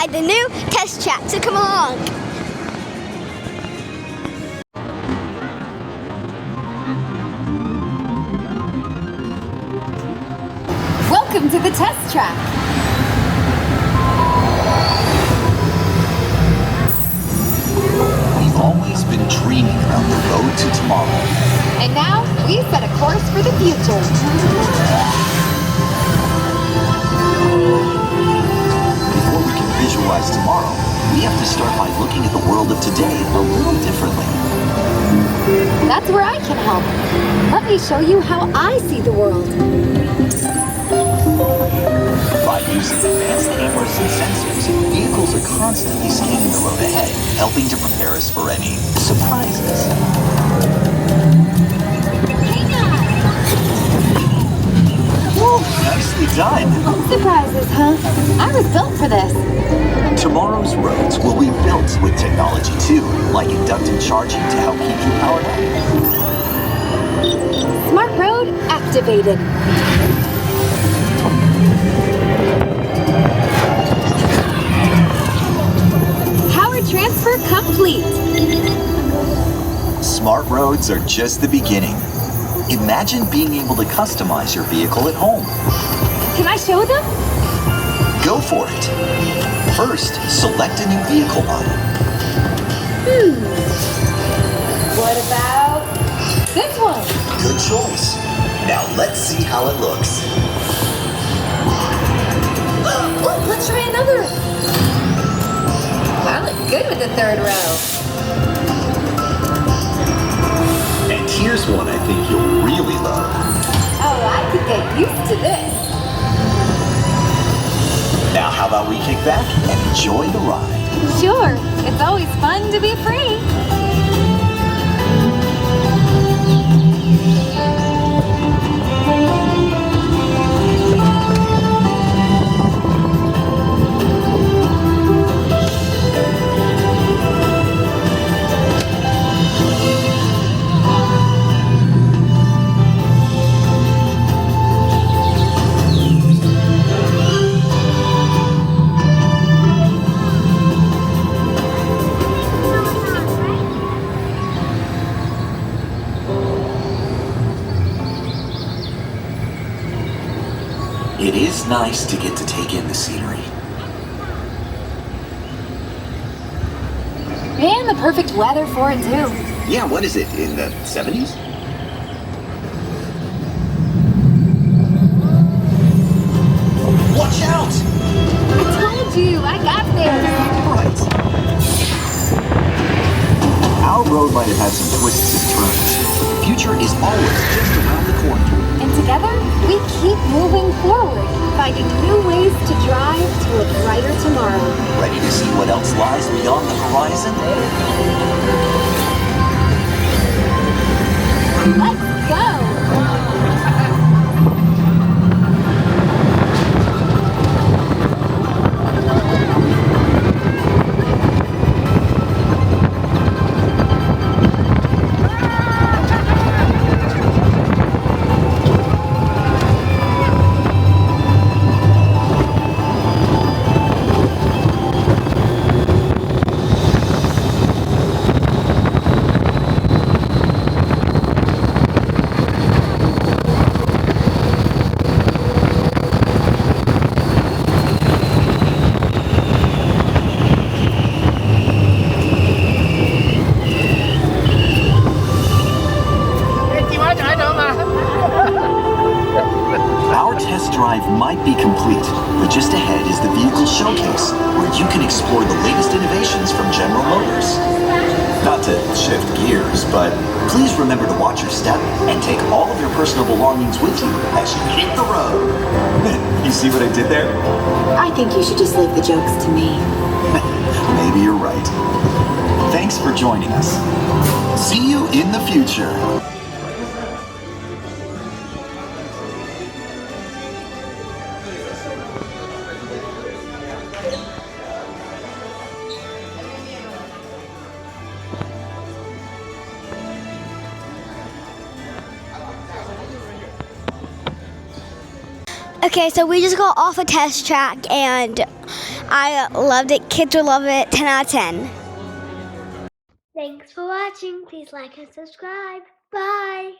inside the new test track, so come along. Welcome to the test track. We've always been dreaming about the road to tomorrow. And now we set a course for the future. Before we can visualize tomorrow, we have to start by looking at the world of today a little differently. That's where I can help. Let me show you how I see the world. By using advanced cameras and sensors, vehicles are constantly scanning the road ahead, helping to prepare us for any surprises. Whoa, nicely done! Surprises, huh? I was built for this. Tomorrow's roads will be built with technology too, like inductive charging to help keep you powered up. Smart road activated. Power transfer complete. Smart roads are just the beginning. Imagine being able to customize your vehicle at home. Can I show them? Go for it. First, select a new vehicle model. What about this one? Good choice. Now let's see how it looks. Oh, let's try another. I look good with the third row. And here's one I think you'll really love. Oh, I could get used to this. Now how about we kick back and enjoy the ride? Sure, it's always fun to be free. It is nice to get to take in the scenery. And the perfect weather for it, too. Yeah, what is it, in the 70s? Watch out! I told you, I got this. Right. Our road might have had some twists and turns, but the future is always just around the corner. And together, we keep moving forward, finding new ways to drive to a brighter tomorrow. Ready to see what else lies beyond the horizon? Let's go! Our test drive might be complete, but just ahead is the vehicle showcase, where you can explore the latest innovations from General Motors. Not to shift gears, but please remember to watch your step and take all of your personal belongings with you as you hit the road. You see what I did there? I think you should just leave the jokes to me. Maybe you're right. Thanks for joining us. See you in the future. Okay, so we just got off a test track and I loved it. Kids will love it. 10 out of 10. Thanks for watching. Please like and subscribe. Bye.